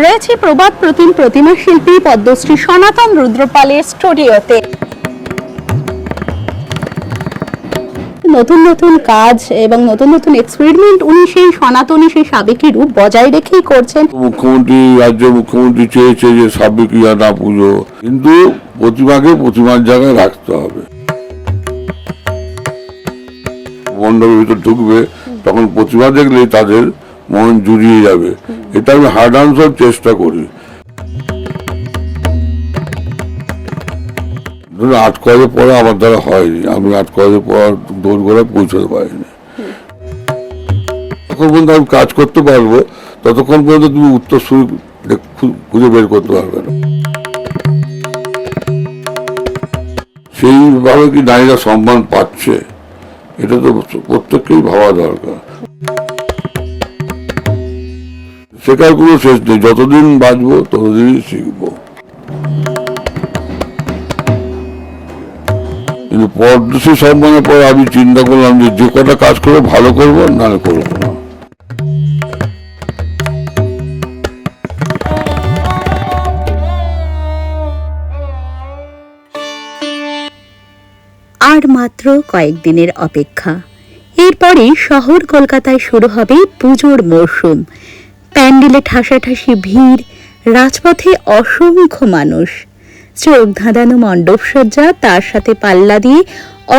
রয়েছে প্রবাদ প্রতিম প্রতিমা শিল্পী পদ্মশ্রী সনাতন রুদ্রপালের স্টুডিওতে। নতুন নতুন কাজ এবং নতুন নতুন এক্সপেরিমেন্ট উনি সেই সনাতনী সেই সাবেকি রূপ বজায় রেখেই করছেন। মুখ্যমন্ত্রী রাজ্যের মুখ্যমন্ত্রী চেয়েছে যে সাবেকি আনা পুজো, কিন্তু প্রতিমাকে প্রতিমার জায়গায় রাখতে হবে। মণ্ডপের ভিতর ঢুকবে তখন প্রতিমা দেখলে তাদের মন জুড়িয়ে যাবে। এটা আমি হার্ড আনসার চেষ্টা করি। ধরুন 8 কলেজে পড়া আমার দ্বারা হয়নি, আমি 8 কলেজে পড়ার দৌড় গোড়ায় পৌঁছতে পারিনি। তখন পর্যন্ত আমি কাজ করতে পারবো, ততক্ষণ পর্যন্ত তুমি উত্তর খুঁজে বের করতে পারবে না। সেইভাবে কি নারীরা সম্মান পাচ্ছে, এটা তো প্রত্যেককেই ভাবা দরকার। শেখার কোনো শেষ নেই, যতদিন বাঁচবো ততদিনই শিখবো। কিন্তু পদ্মশ্রী সম্মানের পর আমি চিন্তা করলাম যে কটা কাজ করে ভালো করবো, নাহলে করবো না। আর মাত্র কয়েকদিনের অপেক্ষা, এরপরই শহর কলকাতায় শুরু হবে পুজোর মরশুম। প্যান্ডেলে ঠাসাঠাসি ভিড়, রাজপথে অসংখ্য মানুষ, চোখ ধাঁধানো মণ্ডপসজ্জা, তার সাথে পাল্লা দিয়ে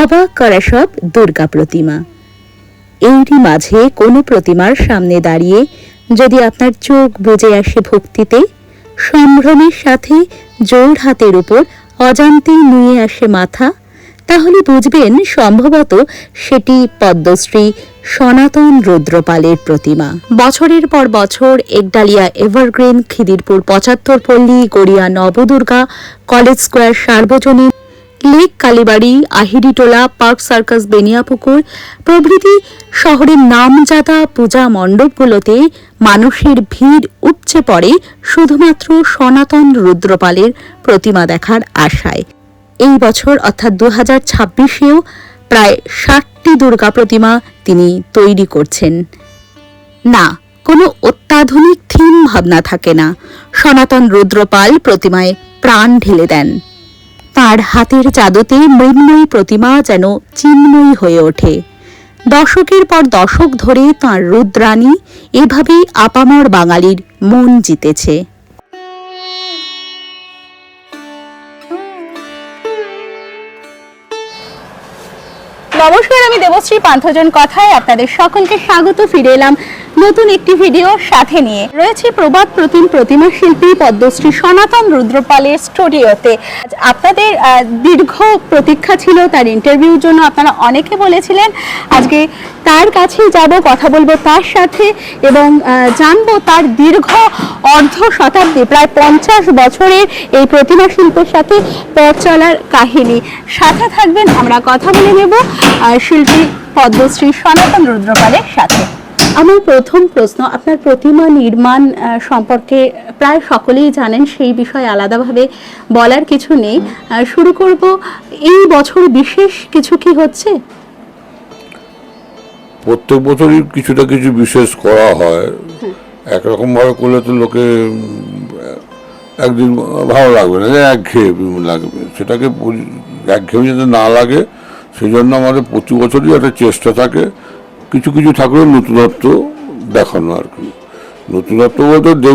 অবাক করা সব দুর্গা প্রতিমা। এরই মাঝে কোনো প্রতিমার সামনে দাঁড়িয়ে যদি আপনার চোখ বুজে আসে ভক্তিতে, সম্ভ্রমের সাথে জোড় হাতের উপর অজান্তেই নুয়ে আসে মাথা, তাহলে বুঝবেন সম্ভবত সেটি পদ্মশ্রী সনাতন রুদ্রপালের প্রতিমা। বছরের পর বছর একডালিয়া এভারগ্রিন, খিদিরপুর 75 পল্লী, গড়িয়া নবদুর্গা, কলেজ স্কোয়ার সার্বজনীন, লেক কালীবাড়ি, আহিরিটোলা, পার্ক সার্কাস, বেনিয়াপুকুর প্রভৃতি শহরের নামজাদা পূজা মণ্ডপগুলোতে মানুষের ভিড় উপচে পড়ে শুধুমাত্র সনাতন রুদ্রপালের প্রতিমা দেখার আশায়। এই বছর অর্থাৎ 2026-এও প্রায় 60টি দুর্গা প্রতিমা তিনি তৈরি করছেন। না, কোনো অত্যাধুনিক থিম ভাবনা থাকে না। সনাতন রুদ্রপাল প্রতিমায় প্রাণ ঢেলে দেন। তার হাতের জাদুতে মৃন্ময়ী প্রতিমা যেন চিন্ময়ী হয়ে ওঠে। দশকের পর দশক ধরে তাঁর রুদ্রাণী এভাবেই আপামর বাঙালির মন জিতেছে। নমস্কার, আমি দেবশ্রী পান্থজন কথায় আপনাদের সকলকে স্বাগত। ফিরে এলাম নতুন একটি ভিডিও সাথে নিয়ে। রয়েছে প্রবাদ প্রতিম প্রতিমা শিল্পী পদ্মশ্রী সনাতন রুদ্রপালের স্টুডিওতে। আপনাদের দীর্ঘ প্রতীক্ষা ছিল তার ইন্টারভিউর জন্য, আপনারা অনেকে বলেছিলেন। আজকে তার কাছেই যাব, কথা বলবো তার সাথে এবং জানবো তার দীর্ঘ অর্ধ শতাব্দী, প্রায় 50 বছরের এই প্রতিমা শিল্পের সাথে পথ চলার কাহিনী। সাথে থাকবেন, আমরা কথা বলে নেব শিল্পী পদ্মশ্রী সনাতন রুদ্রপালের সাথে। আমার প্রথম প্রশ্ন, আপনার প্রতিমা নির্মাণ সম্পর্কে প্রায় সকলেই জানেন, সেই বিষয়ে আলাদাভাবে বলার কিছু নেই। শুরু করব, এই বছর বিশেষ কিছু কি হচ্ছে? প্রত্যেক বছরই কিছুটা কিছু বিশেষ করা হয়। একরকম ভাবে করলে তো লোকে একদিন ভালো লাগবে না, একঘেয়ে লাগবে। সেটাকে একঘেয়ে যাতে না লাগে সেই জন্য আমাদের প্রতি বছরই একটা চেষ্টা থাকে কিছু কিছু ঠাকুরের নতুনত্ব দেখানো আর কি। নতুনত্ব বলতে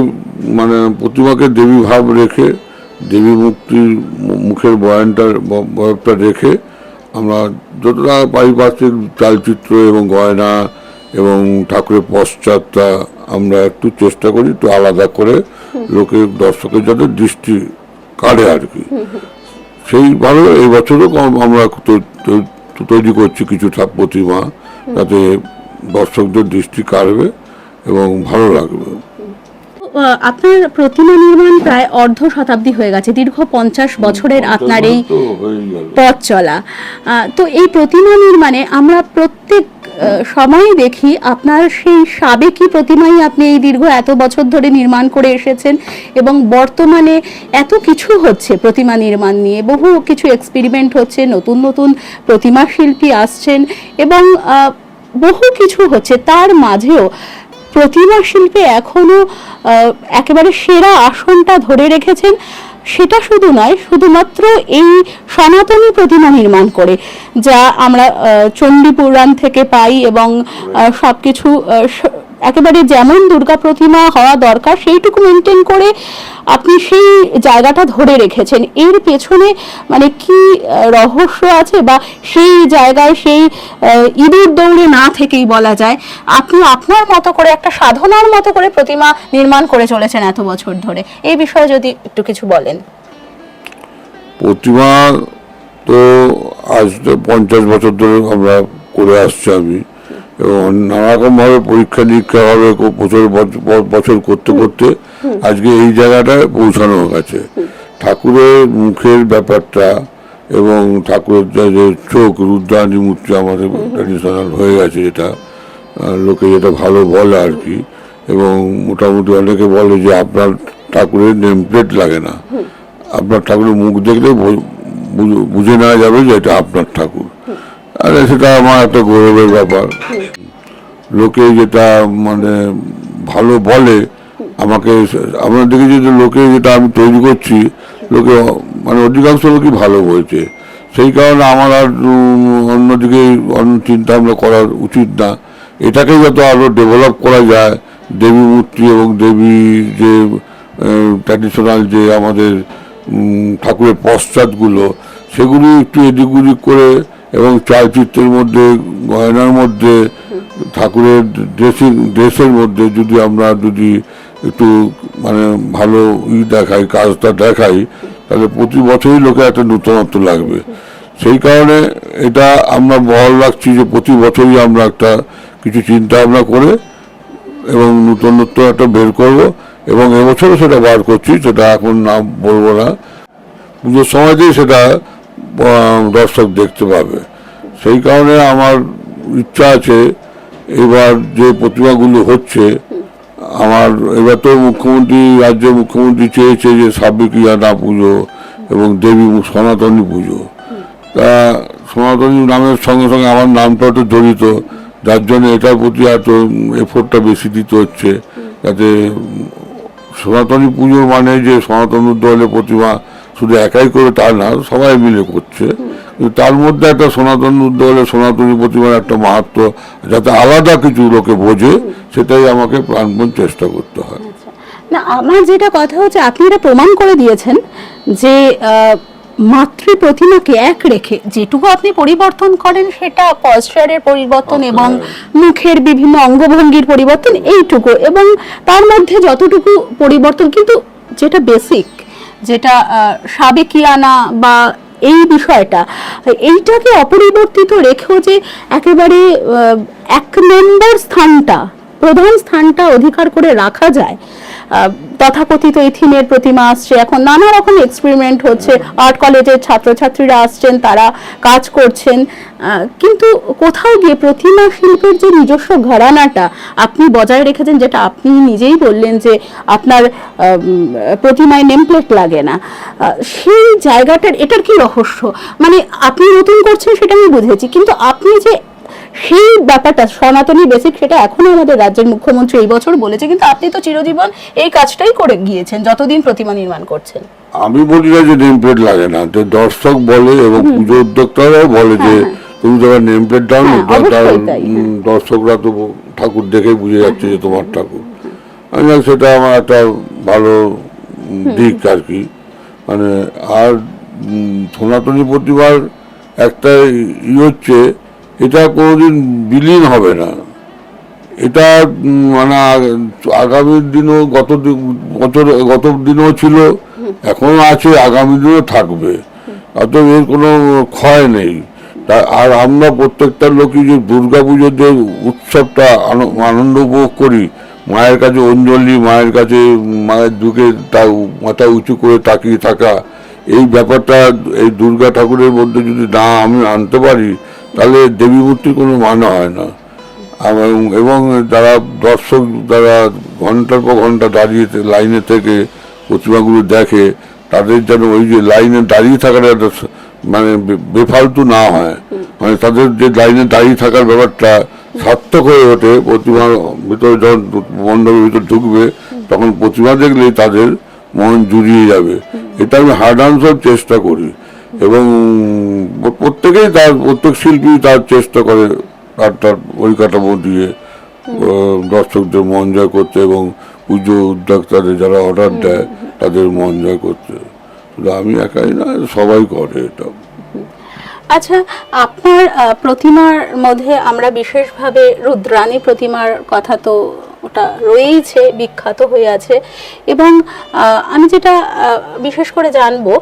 মানে প্রতিমাকে দেবী ভাব রেখে, দেবী মুক্তির মুখের বয়ানটা রেখে আমরা যতটা পারিপার্শ্বিক চালচিত্র এবং গয়না এবং ঠাকুরের পশ্চাৎটা আমরা একটু চেষ্টা করি একটু আলাদা করে লোকের দর্শকের যাতে দৃষ্টি কাড়ে আর কি। সেইভাবে এই বছরও আমরা তৈরি করছি কিছু প্রতিমা, যাতে দর্শকদের দৃষ্টি কাড়বে এবং ভালো লাগবে। আপনার প্রতিমা নির্মাণ প্রায় অর্ধ শতাব্দী হয়ে গেছে, দীর্ঘ 50 বছরের আপনার এই পথ চলা। তো এই প্রতিমা নির্মাণে আমরা প্রত্যেক সময় দেখি আপনার সেই সাবেকি প্রতিমাই আপনি এই দীর্ঘ এত বছর ধরে নির্মাণ করে এসেছেন এবং বর্তমানে এত কিছু হচ্ছে প্রতিমা নির্মাণ নিয়ে, বহু কিছু এক্সপেরিমেন্ট হচ্ছে, নতুন নতুন প্রতিমা শিল্পী আসছেন এবং বহু কিছু হচ্ছে। তার মাঝেও প্রতিমা শিল্পে এখনো একেবারে সেরা আসনটা ধরে রেখেছেন। সেটা শুধু নয়, শুধুমাত্র এই সনাতনী প্রতিমা নির্মাণ করে, যা আমরা চণ্ডী পুরাণ থেকে পাই, এবং সবকিছু একেবারে যেমন দুর্গা প্রতিমা হওয়া দরকার সেইটুকু মেনটেন করে আপনি সেই জায়গাটা ধরে রেখেছেন। এর পেছনে মানে কি রহস্য আছে, বা সেই জায়গায় সেই ইঁদুর দৌড়ে না থেকেই বলা যায় আপনি আপনার মতো করে একটা সাধনার মতো করে প্রতিমা নির্মাণ করে চলেছেন এত বছর ধরে। এই বিষয়ে যদি একটু কিছু বলেন। প্রতিমা তো আজ 50 বছর ধরে আমরা করে আসছি আমি, এবং নানারকমভাবে পরীক্ষা নিরীক্ষা ভাবে বছর করতে করতে আজকে এই জায়গাটায় পৌঁছানো গেছে। ঠাকুরের মুখের ব্যাপারটা এবং ঠাকুরের যে চোখ, রুদ্রাণী মূর্তি আমাদের ট্র্যাডিশনাল হয়ে গেছে, যেটা লোকে যেটা ভালো বলে আর কি। এবং মোটামুটি অনেকে বলে যে আপনার ঠাকুরের নেম প্লেট লাগে না, আপনার ঠাকুরের মুখ দেখলে বুঝে নেওয়া যাবে যে এটা আপনার ঠাকুর। আর সেটা আমার একটা গৌরবের ব্যাপার। লোকে যেটা মানে ভালো বলে আমাকে, আমরা দেখেছি যে লোকে যেটা আমি তৈরি করছি, লোকে মানে অধিকাংশ লোকই ভালো বলছে। সেই কারণে আমার আর অন্যদিকে অন্য চিন্তা ভাবনা করার উচিত না। এটাকে যত আরো ডেভেলপ করা যায়, দেবী মূর্তি এবং দেবী যে ট্র্যাডিশনাল যে আমাদের ঠাকুরের পশ্চাৎগুলো, সেগুলি একটু এদিক ওদিক করে, এবং চালচিত্রের মধ্যে, গয়নার মধ্যে, ঠাকুরের ড্রেসের মধ্যে যদি আমরা একটু মানে ভালো দেখাই, কাজটা দেখাই, তাহলে প্রতি বছরই লোকে একটা নতুনত্ব লাগবে। সেই কারণে এটা আমরা বহাল রাখছি যে প্রতি বছরই আমরা একটা কিছু চিন্তা ভাবনা করে এবং নতুনত্ব একটা বের করব, এবং এবছরও সেটা বার করছি। সেটা এখন নাম বলবো না, পুজোর সময়তেই সেটা দর্শক দেখতে পাবে। সেই কারণে আমার ইচ্ছা আছে এবার যে প্রতিমাগুলো হচ্ছে, আমার এবার তো রাজ্যের মুখ্যমন্ত্রী চেয়েছে যে সাবেকিয়ানা পুজো এবং দেবী সনাতনী পুজো। তা সনাতনী নামের সঙ্গে সঙ্গে আমার নামটাও তো জড়িত, যার জন্য এটার প্রতি এত এফোর্টটা বেশি দিতে হচ্ছে, যাতে সনাতনী পুজো মানে যে সনাতন উদ্যোগের প্রতিমা শুধু একাই করে তা না, সবাই মিলে করছে। কিন্তু তার মধ্যে একটা সনাতন উদ্যোগের সনাতনী প্রতিমার একটা মাহাত্ম যাতে আলাদা কিছু লোকে বোঝে, সেটাই আমাকে প্রাণপণ চেষ্টা করতে হয়। না, আমার যেটা কথা হচ্ছে, আপনি এটা প্রমাণ করে দিয়েছেন যে মাতৃ প্রতিমাকে এক রেখে যেটুকু আপনি পরিবর্তন করেন সেটা পশ্চারের পরিবর্তন এবং মুখের বিভিন্ন অঙ্গভঙ্গির পরিবর্তন, এইটুকু, এবং তার মধ্যে যতটুকু পরিবর্তন, কিন্তু যেটা বেসিক, যেটা সাবেকিয়ানা বা এই বিষয়টা, এইটাকে অপরিবর্তিত রেখেও যে একেবারে 1 নম্বর স্থানটা, প্রধান স্থানটা অধিকার করে রাখা যায়। তথাকথিত এই থিমের প্রতিমা আসছে, এখন নানা রকম এক্সপেরিমেন্ট হচ্ছে, আর্ট কলেজের ছাত্রছাত্রীরা আসছেন, তারা কাজ করছেন, কিন্তু কোথাও গিয়ে প্রতিমা শিল্পের যে নিজস্ব ঘরানাটা আপনি বজায় রেখেছেন, যেটা আপনি নিজেই বললেন যে আপনার প্রতিমায় নেমপ্লেট লাগে না, সেই জায়গাটার এটার কি রহস্য? মানে আপনি নতুন করছেন সেটা আমি বুঝেছি, কিন্তু আপনি যে সেই ব্যাপারটা সনাতনী বেসিক, সেটা এখনো আমাদের রাজ্যের মুখ্যমন্ত্রী এই বছর বলেছে, কিন্তু আপনি তো চিরজীবন এই কাজটাই করে গিয়েছেন যতদিন প্রতিমা নির্মাণ করছেন। আমি বলি না যে নেম প্লেট লাগে না, যে দর্শক বলে এবং পুজো উদ্যোক্তারাও বলে যে তুমি যখন নেম প্লেট দাও না, দর্শকরা তো ঠাকুর দেখে বুঝে যাচ্ছে যে তোমার ঠাকুর। সেটা আমার একটা ভালো দিক আর কি। মানে আর সনাতনী প্রতিমার একটা হচ্ছে, এটা কোনোদিন বিলীন হবে না। এটা মানে আগামী দিনও গত দিনও ছিল, এখনো আছে, আগামী দিনও থাকবে। অতএব এর কোনো ক্ষয় নেই। আর আমরা প্রত্যেকটা লোকই যে দুর্গা পুজোর যে উৎসবটা আনন্দ উপভোগ করি, মায়ের কাছে অঞ্জলি, মায়ের কাছে মায়ের দুকে মাথা উঁচু করে তাকিয়ে থাকা, এই ব্যাপারটা এই দুর্গা ঠাকুরের মধ্যে যদি না আমি আনতে পারি, তাহলে দেবী মূর্তির কোনো মানে হয় না। এবং যারা দর্শক, যারা ঘন্টার পর ঘন্টা দাঁড়িয়ে লাইনে থেকে প্রতিমাগুলো দেখে, তাদের যেন ওই যে লাইনে দাঁড়িয়ে থাকার একটা মানে বেফালতু না হয়। মানে তাদের যে লাইনে দাঁড়িয়ে থাকার ব্যাপারটা, সার্থক হয়ে ওঠে। প্রতিমার ভিতরে যখন মণ্ডপের ভিতরে ঢুকবে তখন প্রতিমা দেখলেই তাদের মন জুড়িয়ে যাবে। এটা আমি হার্ড অ্যান্ড সব চেষ্টা করি এবং প্রত্যেকেই প্রত্যেক শিল্পী তার চেষ্টা করে তার পরিকাঠামো দিয়ে দর্শকদের মন জয় করতে এবং পুজো উদ্যোক্তাদের যারা অর্ডার দেয় তাদের মন জয় করতে। শুধু আমি একাই না, সবাই করে এটা। আচ্ছা, আপনার প্রতিমার মধ্যে আমরা বিশেষভাবে রুদ্রাণী প্রতিমার কথা তো ওটা রয়েইছে, বিখ্যাত হয়ে আছে। এবং আমি যেটা বিশেষ করে জানবো,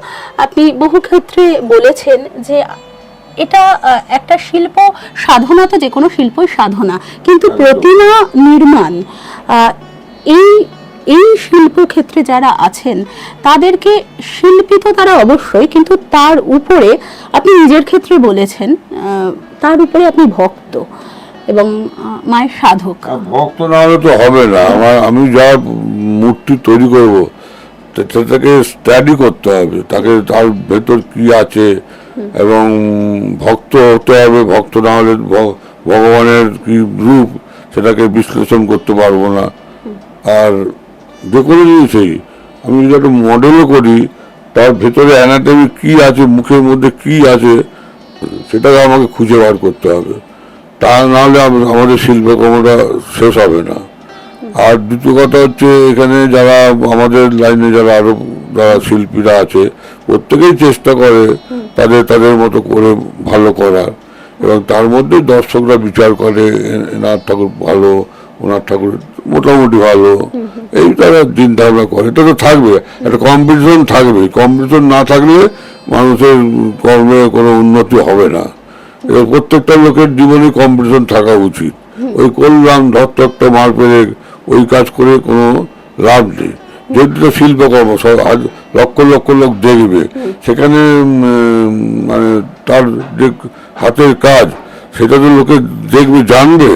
আপনি বহু ক্ষেত্রে বলেছেন যে এটা একটা শিল্প সাধনা, তো যে কোনো শিল্পই সাধনা, কিন্তু প্রতিমা নির্মাণ এই এই শিল্পক্ষেত্রে যারা আছেন তাদেরকে শিল্পী তো তারা অবশ্যই, কিন্তু তার উপরে আপনি নিজের ক্ষেত্রে বলেছেন তার উপরে আপনি ভক্ত এবং মায়ের সাধক। ভক্ত না হলে তো হবে না। আমি যা মূর্তি তৈরি করব সেটাকে স্টাডি করতে হবে, তাকে তার ভেতর কি আছে এবং ভক্ত হতে হবে। ভক্ত না হলে ভগবানের কি রূপ সেটাকে বিশ্লেষণ করতে পারবো না। আর যে কোনো জিনিসই আমি যদি একটা মডেলও করি তার ভেতরে অ্যানাটমি কি আছে, মুখের মধ্যে কি আছে সেটাকে আমাকে খুঁজে বার করতে হবে। তা নাহলে আমাদের শিল্পকর্মটা শেষ হবে না। আর দ্বিতীয় কথা হচ্ছে, এখানে যারা আমাদের লাইনে যারা আরো যারা শিল্পীরা আছে প্রত্যেকেই চেষ্টা করে তাদের মতো করে ভালো করার, এবং তার মধ্যে দর্শকরা বিচার করে এনার ঠাকুর ভালো, ওনার ঠাকুর মোটামুটি ভালো, এই তারা চিন্তা ভাবনা করে। এটা তো থাকবে, একটা কম্পিটিশন থাকবে। কম্পিটিশন না থাকলে মানুষের কর্মে কোনো উন্নতি হবে না। প্রত্যেকটা লোকের জীবনে কম্পিটিশন থাকা উচিত। ওই করলাম ধরতকটা মার পেরে ওই কাজ করে কোনো লাভ নেই। যেহেতু শিল্পকর্ম সব লক্ষ লক্ষ লোক দেখবে, সেখানে মানে তার যে হাতের কাজ সেটা তো লোকে দেখবে, জানবে।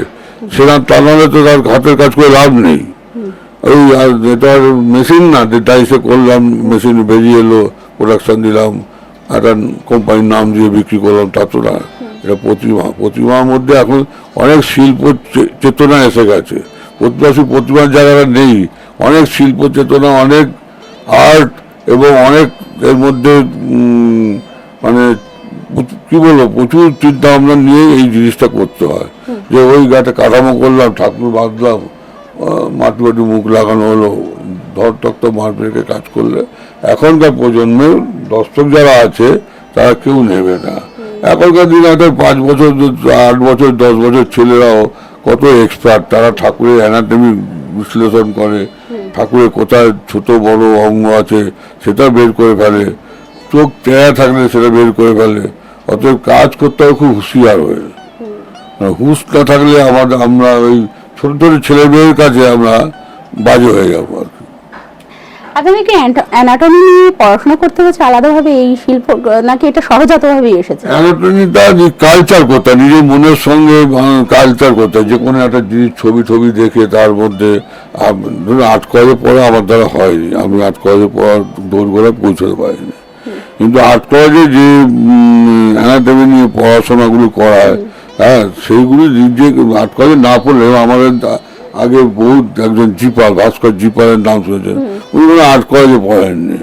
সেটা তা নাহলে তো তার হাতের কাজ করে লাভ নেই। ওই এটার মেশিন না, যেটা এসে করলাম, মেশিন বেরিয়ে এলো, প্রোডাকশন দিলাম, একটা কোম্পানির নাম দিয়ে বিক্রি করলাম, তা তো না। এটা প্রতিমার মধ্যে এখন অনেক শিল্প চেতনা এসে গেছে। প্রতিমার জায়গাটা নেই, অনেক শিল্প চেতনা, অনেক আর্ট এবং অনেক এর মধ্যে মানে কি বলবো, প্রচুর চিন্তা ভাবনা নিয়ে এই জিনিসটা করতে হয়। যে ওই গাটা কাঠামো করলাম, ঠাকুর বাঁধলাম, মাটি মাটি মুখ লাগানো হলো, ধর তক্ত মারপেটে কাজ করলে এখনকার প্রজন্মের দর্শক যারা আছে তারা কেউ নেবে না। এখনকার দিনে একটা 5 বছর 8 বছর 10 বছর ছেলেরাও কত এক্সপার্ট, তারা ঠাকুরের অ্যানাটমি বিশ্লেষণ করে, ঠাকুরের কোথায় ছোট বড় অঙ্গ আছে সেটা বের করে ফেলে, চোখ টেরা থাকলে সেটা বের করে ফেলে। অতএব কাজ করতে হবে খুব হুঁশিয়ার হয়ে। হুঁশ না থাকলে আমরা ওই ছোট ছোট ছেলে মেয়ের কাছে আমরা বাজে হয়ে যাবো আর কি। আপনাকে কি অ্যানাটমি নিয়ে পড়াশোনা করতে হচ্ছে আলাদাভাবে এই শিল্প, নাকি এটা সহজাতভাবে এসেছে? অ্যানাটমিটা কালচার করতে হয়, নিজের মনের সঙ্গে কালচার করতে হয়। যে কোনো একটা জিনিস ছবি দেখে তার মধ্যে ধরুন 8 কলেজে পড়া আমার দ্বারা হয়নি, আমি 8 কলেজে পড়ার দোরগোড়ায় পৌঁছতে পারিনি। কিন্তু 8 কলেজে যে অ্যানাটমি নিয়ে পড়াশোনাগুলো করায়, হ্যাঁ, সেইগুলি যে 8 কলেজে না পড়লেও আমাদের আগে বহু একজন জিপাল, ভাস্কর জিপালের নাম শুনেছেন, উনি 8 কলেজে পড়েননি।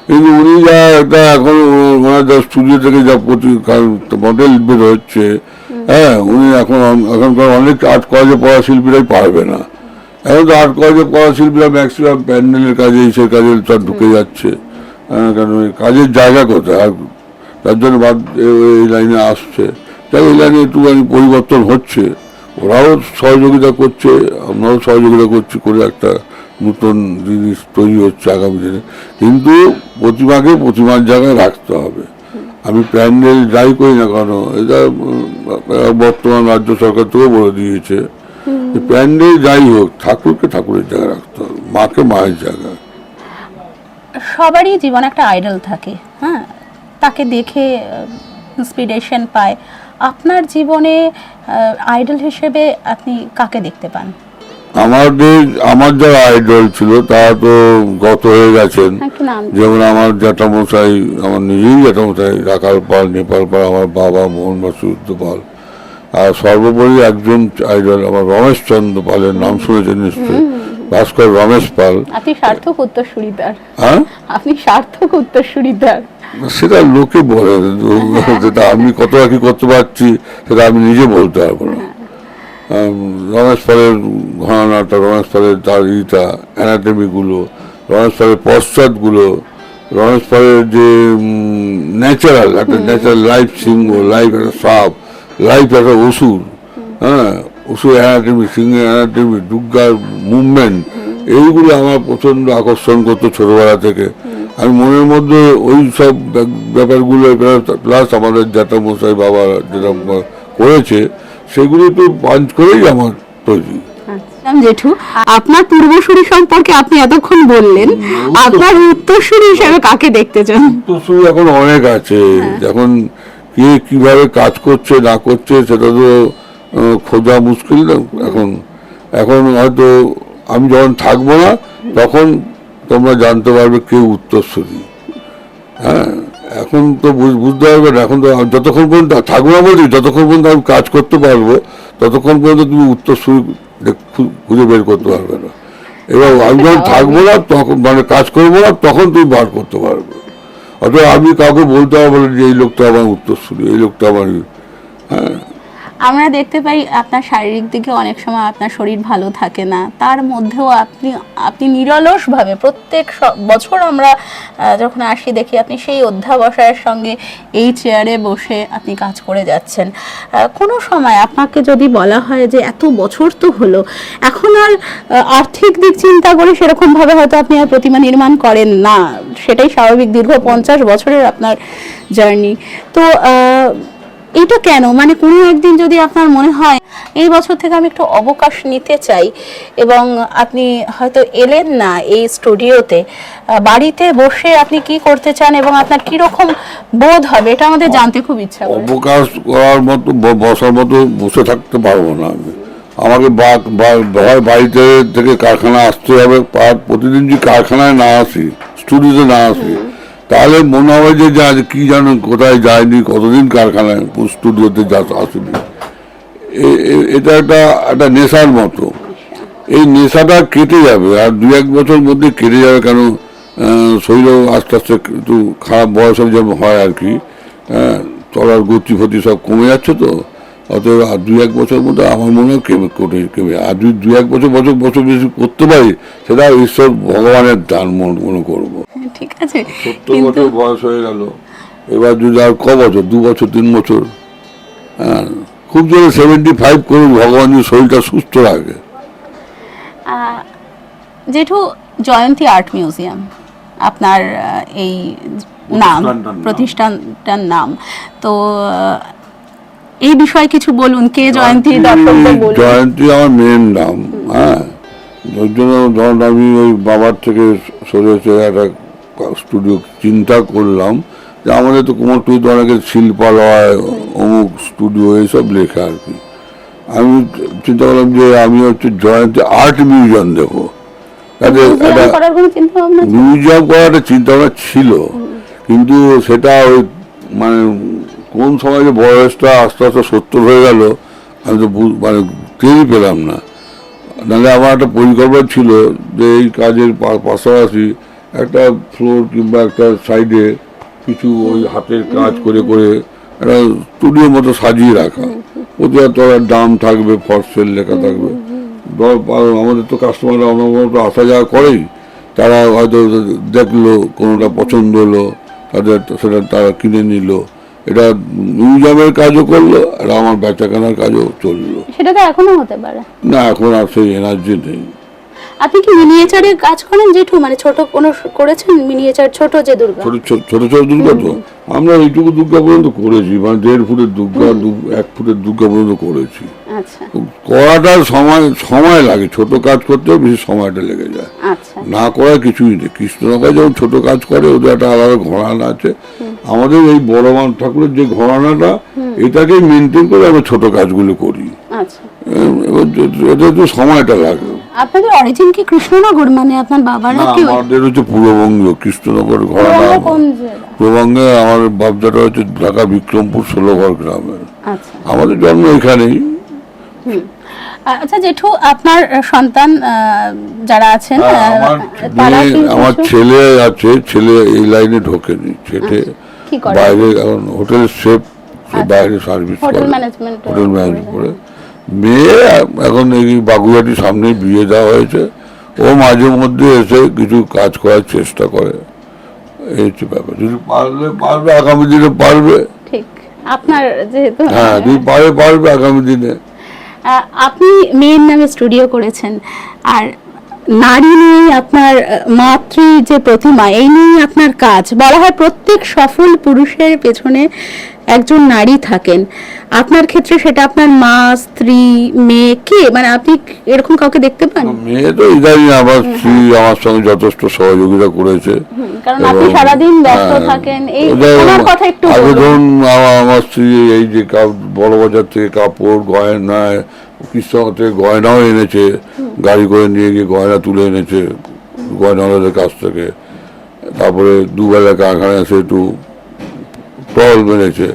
কিন্তু উনি যা একটা এখন ওনার যা স্টুডিও থেকে যা মডেল বের হচ্ছে, হ্যাঁ, উনি এখনকার অনেক 8 কলেজে পড়া শিল্পীরাই পারবে না। এখন তো 8 কলেজে পড়া শিল্পীরা ম্যাক্সিমাম প্যান্ডেলের কাজে এইসব কাজে তার ঢুকে যাচ্ছে। কারণ কাজের জায়গা কোথায়, তার জন্য এই লাইনে আসছে। তাই এই লাইনে একটুখানি পরিবর্তন হচ্ছে, ওরাও সহযোগিতা করছে, আমরাও সহযোগিতা করছি, করে একটা নতুন জিনিস তৈরি হচ্ছে আগামী দিনে। কিন্তু প্রতিমাকে প্রতিমার জায়গায় রাখতে হবে। আমি প্যান্ডেল যাই করি না কেন, এটা বর্তমান রাজ্য সরকার থেকেও বলে দিয়েছে, প্যান্ডেল যাই হোক ঠাকুরকে ঠাকুরের জায়গায় রাখতে হবে, মাকে মায়ের জায়গায়। সবারই জীবনে একটা আইডল থাকে, হ্যাঁ, তাকে দেখে ইন্সপিরেশন পায়। আপনার জীবনে আইডল হিসেবে আপনি কাকে দেখতে পান? আমার যারা আইডল ছিল তারা তো গত হয়ে গেছেন। যেমন আমার জ্যাঠামশাই, আমার নিজেই জ্যাঠামশাই রাখাল পাল, নেপাল পাল, আমার বাবা মোহন বাসুদেব পাল, আর সর্বোপরি একজন আইডল আমার রমেশ চন্দ্র পালের নাম শুনেছেন নিশ্চয়ই, ভাস্কর রমেশ পাল। আপনি সার্থক উত্তরসূরি তার। হ্যাঁ, আপনি সার্থক উত্তরসূরি তার। সেটা লোকে বলে, যেটা আমি কতটা কি করতে পারছি সেটা আমি নিজে বলতে পারবো না। রমেশ পালের ঘরানাটা, রমেশ পালের তার অ্যানাটমিগুলো, রমেশ পালের পশ্চাৎগুলো, রমেশ পালের যে ন্যাচারাল একটা ন্যাচারাল লাইফ সিংহ, লাইফ একটা সাপ, লাইফ একটা অসুর, হ্যাঁ, অসুর অ্যানাটমি, সিংহের অ্যানাটমি, দুর্গার মুভমেন্ট, এইগুলো আমার প্রচন্ড আকর্ষণ করতো ছোটবেলা থেকে। আমি মনের মধ্যে ওই সব ব্যাপারগুলো প্লাস আমাদের জ্যাঠামশাই বাবা যেটা করেছে সেগুলো তো পাঞ্চ করেই আমার তৈরি। জেঠু, আপনার পূর্বসূরি সম্পর্কে আপনি এতক্ষণ বললেন, আপনার উত্তরসূরি হিসেবে কাকে দেখতে চান? উত্তরসূরি এখন অনেক আছে, এখন কে কিভাবে কাজ করছে না করছে সেটা তো খোঁজা মুশকিল না। এখন হয়তো আমি যখন থাকবো না তখন তোমরা জানতে পারবে কে উত্তরসূরি। হ্যাঁ, এখন তো বুঝতে পারবে না, এখন তো যতক্ষণ পর্যন্ত থাকবো না বলছি, যতক্ষণ পর্যন্ত আমি কাজ করতে পারবো ততক্ষণ পর্যন্ত তুমি উত্তরসূরি খুঁজে বের করতে পারবে না। এবার আমি যখন থাকবো না তখন, মানে কাজ করবো না, তখন তুমি বার করতে পারবে। অথবা আমি কাউকে বলতে পারবো না যে এই লোকটা আমার উত্তরসূরি, এই লোকটা আমার। হ্যাঁ, আমরা দেখতে পাই আপনার শারীরিক দিকে অনেক সময় আপনার শরীর ভালো থাকে না, তার মধ্যেও আপনি নিরলসভাবে প্রত্যেক বছর আমরা যখন আসি দেখি আপনি সেই অধ্যাবসায়ের সঙ্গে এই চেয়ারে বসে আপনি কাজ করে যাচ্ছেন। কোনো সময় আপনাকে যদি বলা হয় যে এত বছর তো হলো, এখন আর আর্থিক দিক চিন্তা করে সেরকমভাবে হয়তো আপনি আর প্রতিমা নির্মাণ করেন না, সেটাই স্বাভাবিক, দীর্ঘ 50 বছরের আপনার জার্নি, তো এটা কেন? মানে কোনো একদিন যদি আপনার মনে হয় এই বছর থেকে আমি একটু অবকাশ নিতে চাই, এবং আপনি হয়তো এলেন না এই স্টুডিওতে, বাড়িতে বসে আপনি কি করতে চান এবং আপনার কিরকম বোধ হবে, এটা আমাদের জানতে খুব ইচ্ছা করে। অবকাশ করার মতো, বসার মতো বসে থাকতে পারবো না আমি। আমাকে বাড়িতে থেকে কারখানা আসতে হবে, প্রতিদিন যদি কারখানায় না আসি, স্টুডিওতে না আসি, তাহলে মনে হবে যে কি জানো কোথায় যায়নি, কতদিন কারখানায় স্টুডিওতে আসেনি। এটা একটা নেশার মতো। এই নেশাটা কেটে যাবে, আর 2-1 বছর মধ্যে কেটে যাবে। কেন, শরীরও আস্তে আস্তে একটু খারাপ বয়স যেমন হয় আর কি, চলার গতি ফতি সব কমে যাচ্ছে, তো অতএব আর 2-1 বছর মধ্যে আমার মনে হয় কেমে। আর যদি 2-1 বছর বেশি করতে পারি, সেটা ঈশ্বর ভগবানের দান মনে করবো। ঠিক আছে, 70 বছর বয়স হয়ে গেল, এবার যদি আর ক বছর, 2 বছর 3 বছর, হ্যাঁ, খুব জোরে 75 করুন, ভগবান যদি শরীরটা সুস্থ রাখে। জেঠু, জয়ন্তী আর্ট মিউজিয়াম আপনার এই নাম, প্রতিষ্ঠানটার নাম, তো এই বিষয়ে কিছু বলুন, কে জয়ন্তী? দর্শকদের বলুন। জয়ন্তী আমার মেয়ের নাম। হ্যাঁ, ওই জন্য যখন আমি ওই বাবার থেকে সরে এসে একটা স্টুডিও চিন্তা করলাম যে আমাদের তো কুমোরটুলিতে অনেকের শিল্পালয়, অমুক স্টুডিও এইসব লেখা আর কি। আমি চিন্তা করলাম যে আমি হচ্ছে জয়ন্তী আর্ট মিউজিয়াম দেবো। মিউজিয়াম করার একটা চিন্তা ভাবনা ছিল, কিন্তু সেটা ওই মানে কোন সময় যে বয়সটা আস্তে আস্তে 70 হয়ে গেল, আমি তো মানে টেরই পেলাম না। নাহলে আমার একটা পরিকল্পনা ছিল যে এই কাজের পাশাপাশি একটা ফ্লোর কিংবা একটা সাইডে কিছু ওই হাতের কাজ করে একটা স্টুডিওর মতো সাজিয়ে রাখা। ওদের তোর দাম থাকবে, ফর সেল লেখা থাকবে। আমাদের তো কাস্টমাররা অনবরত আসা যাওয়া করেই, তারা হয়তো দেখলো, কোনোটা পছন্দ হলো, সেটা তারা কিনে নিল। এটা মিউজিয়ামের কাজও করলো, আর আমার বেচাকেনার কাজও চললো। সেটা তো এখনো হতে পারে না, এখন আর সেই এনার্জি নেই। আপনি কি মিনিয়েচারের কাজ করেন জেঠু? মানে ছোট কোনো করেছেন মিনিয়েচার, ছোট যে দুর্গা? ছোট দুর্গা তো আমরা এইটুকু দুর্গা পর্যন্ত করেছি, মানে 1.5 ফুটের দুর্গা, 1 ফুটের দুর্গা পর্যন্ত করেছি। আচ্ছা, করাটার সময় লাগে, ছোট কাজ করতেও বেশি সময়টা লেগে যায়। আচ্ছা, না করার কিছুই নেই। কৃষ্ণনগর যেমন ছোট কাজ করে, ওদের একটা আলাদা ঘরানা আছে। আমাদের এই বড় মান ঠাকুরের যে ঘরানাটা, এটাকে মেনটেন করে আমরা ছোট কাজগুলো করি। আচ্ছা, এটা তো সময়টা লাগে। আপনাদের অরিজিন কি কৃষ্ণনগর? মানে আপনার বাবারা কি? আমাদের হচ্ছে পূর্ববঙ্গ, কৃষ্ণনগর ঘরানা। পূর্ববঙ্গে আমার বাপদাটা হচ্ছে ঢাকা বিক্রমপুর 16 ঘর গ্রামের। আচ্ছা আমাদের জন্ম এখানেই। আচ্ছা জেঠু, আপনার সন্তান যারা আছেন তারা কি আমার কিছু- ছেলে আছে, ছেলে এই লাইনে ঢোকেনি, ছেলে কি করে? বাইরে এখন হোটেল শেফ, বাইরে সার্ভিস হোটেল করে, ম্যানেজমেন্ট হোটেল ম্যানেজ করে। মেয়ে এখন এই বাগুইহাটির সামনে বিয়ে দেওয়া হয়েছে, ও মাঝে মধ্যে এসে কিছু কাজ করার চেষ্টা করে, এই হচ্ছে ব্যাপার। যদি পারবে আগামী দিনে পারবে, ঠিক আপনার যেহেতু হ্যাঁ যদি পারবে আগামী দিনে। আপনি মেয়ের নামে স্টুডিও করেছেন, আর নারী নিয়ে আপনার মাতৃ যে প্রতিমা, এই নিয়ে আপনার কাজ। বলা হয় প্রত্যেক সফল পুরুষের পেছনে একজন নারী থাকেন। আপনার ক্ষেত্রে সেটা আপনার মা, স্ত্রী, মেয়ে, কে, মানে আপনি এরকম কাউকে দেখতে পান? মেয়ে তো ইদানিং আমার স্ত্রী আমার সঙ্গে যথেষ্ট সহযোগিতা করেছে, কারণ আপনি এবং- সারাদিন ব্যস্ত হ্যাঁ, থাকেন। এই ওদের ওনার কথা একটু আগে বলুন। ধরুন আমার স্ত্রী এই যে বড় বাজার থেকে কাপড় গয়না, কৃষ্ণ থেকে গয়নাও এনেছে, গাড়ি করে নিয়ে গিয়ে গয়না তুলে এনেছে গয়নাওয়ালাদের কাছ থেকে। তারপরে দুবেলা কারখানা এসে একটু টল মেরেছে,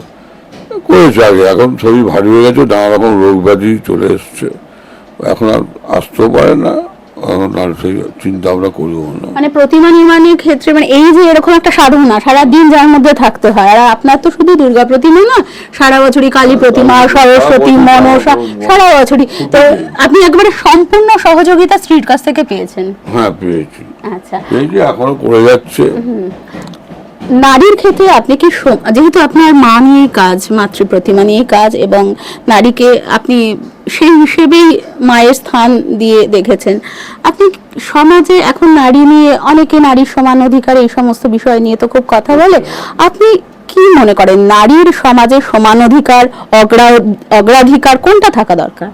করেছে আগে। এখন শরীর ভারী হয়ে গেছে, নানা রকম রোগ ব্যাধি চলে এসছে, এখন আর আসতেও পারে না, এখন আর সেই চিন্তা ভাবনা করিও না। মানে প্রতিমা নির্মাণের ক্ষেত্রে মানে এই যে এরকম একটা সাধনা সারাদিন যার মধ্যে থাকতে হয়, আর আপনার তো শুধু দুর্গা প্রতিমা না, সারা বছরই কালী প্রতিমা, সরস্বতী, মনসা, সারা বছরই। তো আপনি একবারে সম্পূর্ণ সহযোগিতা স্ত্রীর কাছ থেকে পেয়েছেন? হ্যাঁ পেয়েছি, আচ্ছা, পেয়েছি, এখনো করে যাচ্ছে। নারীর ক্ষেত্রে আপনি কি যেহেতু আপনার মা নিয়ে কাজ, মাতৃ প্রতিমা নিয়ে কাজ, এবং নারীকে আপনি সেই হিসেবেই মায়ের স্থান দিয়ে দেখেছেন, আপনি সমাজে এখন নারী নিয়ে অনেকে নারীর সমান অধিকার এই সমস্ত বিষয় নিয়ে তো খুব কথা বলে, আপনি কি মনে করেন নারীর সমাজে সমান অধিকার, অগ্রাধিকার কোনটা থাকা দরকার?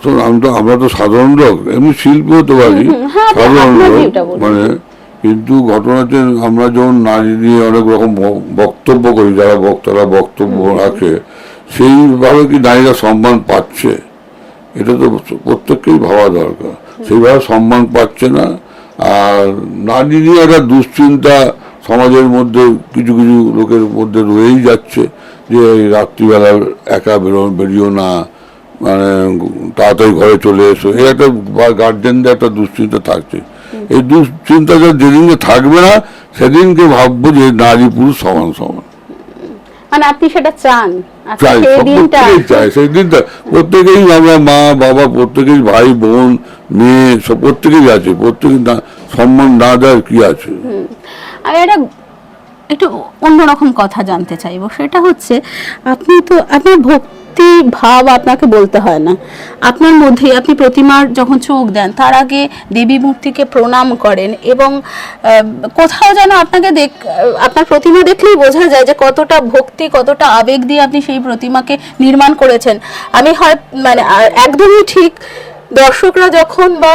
শোন, আমরা তো সাধারণ লোক, এমনি শিল্পী হতে পারি, হ্যাঁ, সাধারণ আপনার লোক, ভিউটা বলুন। মানে কিন্তু ঘটনাতে আমরা যখন নারী নিয়ে অনেক রকম বক্তব্য করি, যারা বক্তারা বক্তব্য রাখে, সেইভাবে কি নারীরা সম্মান পাচ্ছে? এটা তো প্রত্যেককেই ভাবা দরকার। সেইভাবে সম্মান পাচ্ছে না। আর নারী নিয়ে একটা দুশ্চিন্তা সমাজের মধ্যে কিছু কিছু লোকের মধ্যে রয়েই যাচ্ছে, যে এই রাত্রিবেলা একা বেরিও না, মানে তাড়াতাড়ি ঘরে চলে এসো, এই একটা গার্জেনদের একটা দুশ্চিন্তা থাকছে। এই দুশ্চিন্তাটা যেদিনকে থাকবে না, সেদিনকে ভাববো যে নারী পুরুষ সমান সমান। মানে আপনি সেটা চান? আপনি চাই, সেই দিনটা প্রত্যেকেই চাই, সেই দিনটা প্রত্যেকেই, আমরা মা বাবা প্রত্যেকেই, ভাই বোন মেয়ে সব প্রত্যেকেই আছে, প্রত্যেকে সম্মান না দেওয়ার কি আছে? আমি একটা একটু অন্যরকম কথা জানতে চাইবো, সেটা হচ্ছে আপনি তো আপনার ভক্তি ভাব আপনাকে বলতে হয় না, আপনার মধ্যে আপনি প্রতিমার যখন চোখ দেন তার আগে দেবী মূর্তিকে প্রণাম করেন, এবং কোথাও যেন আপনাকে আপনার প্রতিমা দেখলেই বোঝা যায় যে কতটা ভক্তি, কতটা আবেগ দিয়ে আপনি সেই প্রতিমাকে নির্মাণ করেছেন। আমি হয় মানে একদমই ঠিক, দর্শকরা যখন বা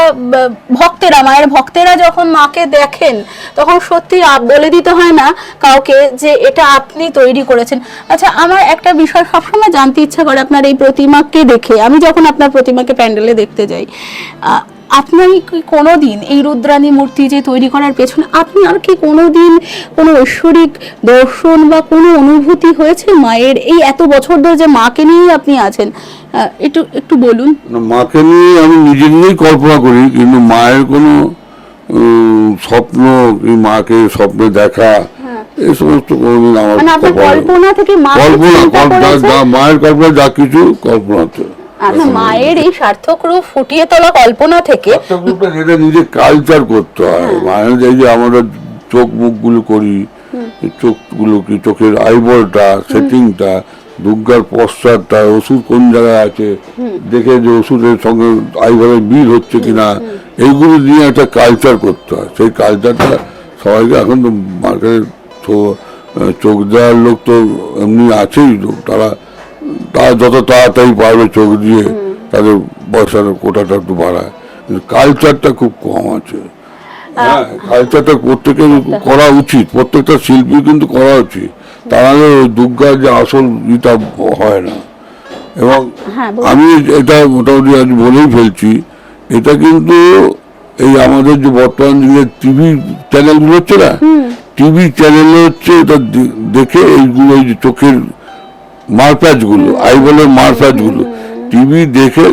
ভক্তেরা, মায়ের ভক্তেরা যখন মাকে দেখেন, তখন সত্যি বলে দিতে হয় না কাউকে যে এটা আপনি তৈরি করেছেন। আচ্ছা, আমার একটা বিষয় সবসময় জানতে ইচ্ছা করে আপনার এই প্রতিমাকে দেখে, আমি যখন আপনার প্রতিমাকে প্যান্ডেলে দেখতে যাই, আপনি কি কোনোদিন এই রুদ্রাণী মূর্তি যে তৈরি করার পেছনে আপনি আর কি কোনোদিন কোনো ঐশ্বরিক দর্শন বা কোনো অনুভূতি হয়েছে মায়ের? এই এত বছর ধরে যে মাকে নিয়েই আপনি আছেন, একটু একটু বলুন। মাকে নিয়ে আমি নিজে নিয়েই কল্পনা করি, কিন্তু মায়ের কোনো স্বপ্ন, মাকে স্বপ্নে দেখা, এই সমস্ত কোনোদিন আমার মানে আপনার কল্পনা থেকে মায়ের কল্পনা যা কিছু কল্পনাতে, মায়ের এই সার্থক রূপ ফুটিয়ে তোলা কল্পনা থেকে যেটা নিজে কালচার করতে হয়। মায়ের এই যে আমরা চোখ মুখগুলো করি, চোখগুলো কি, চোখের আইবলটা, সেটিংটা, দুর্গার পশ্চাৎটা, ওষুধ কোন জায়গায় আছে দেখে, যে ওষুধের সঙ্গে আইবলের মিল হচ্ছে কিনা, এইগুলো নিয়ে একটা কালচার করতে হয়। সেই কালচারটা সবাইকে, এখন তো মার্কেটে চোখ দেওয়ার লোক তো এমনি আছেই, তারা যত তাড়াতাড়ি পারবে চোখ দিয়ে তাদের পয়সার কোটাটা একটু বাড়ায়, কিন্তু কালচারটা খুব কম আছে। হ্যাঁ, কালচারটা প্রত্যেকের করা উচিত, প্রত্যেকটা শিল্পী কিন্তু করা উচিত, তাহলে দুর্গার যে আসল ইটা হয় না। এবং আমি এটা মোটামুটি আজ বলেই ফেলছি, এটা কিন্তু এই আমাদের যে বর্তমান যুগে টিভি চ্যানেলগুলো হচ্ছে না, টিভি চ্যানেলে হচ্ছে এটা দেখে এইগুলো, এই যে চোখের মারপ্যাচ গুলো আই বলে মারপ্যাচ গুলো টিভি দেখে